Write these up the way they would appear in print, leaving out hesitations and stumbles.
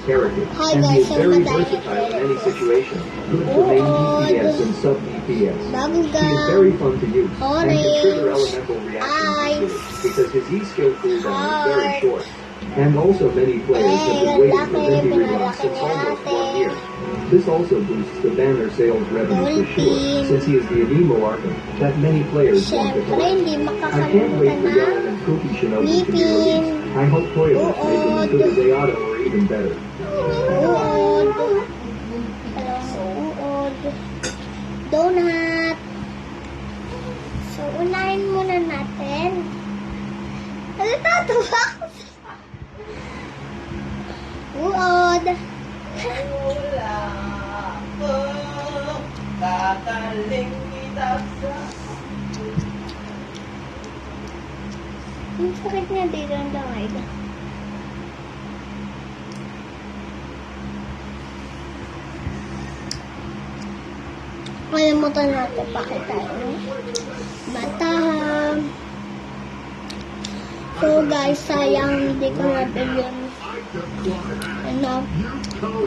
character, Hi and he guys, is very versatile in any situation, good for main DPS and sub-DPS. He is very fun to use, and can trigger elemental reactions easily, because his E-skill cooldown is very short. And also many players have been waiting for Venti Rerun since almost 1 year. This also boosts the banner sales revenue for sure, since he is the Anemo Arkham that many players want to collect. I can't wait for Yellen and Cookie Shinobi to be released. I hope toilets make them as good as Ayado or even better. Uod. Uod. Donut. So, unahin muna natin. Ano tatawa ko? Uod. Wala ko, tataling kita sa... Ang sakit niya dito ang dangay. Kalimutan natin bakit tayo batahan. So guys, sayang hindi ko nabili yun. Ano?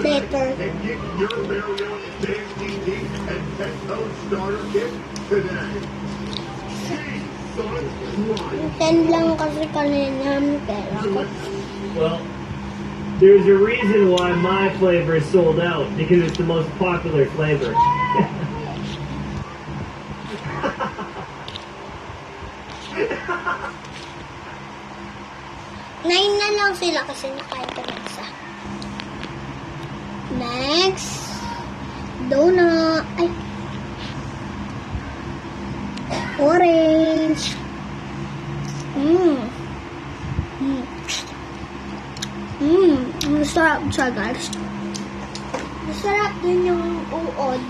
Later. 10 lang kasi kanina pera ko. Well, there's a reason why my flavor is sold out, because it's the most popular flavor. Nine na lang sila kasi nakain ko na isa. Next. Donut. Ay. Orange. Masarap siya guys. Masarap din yung uod.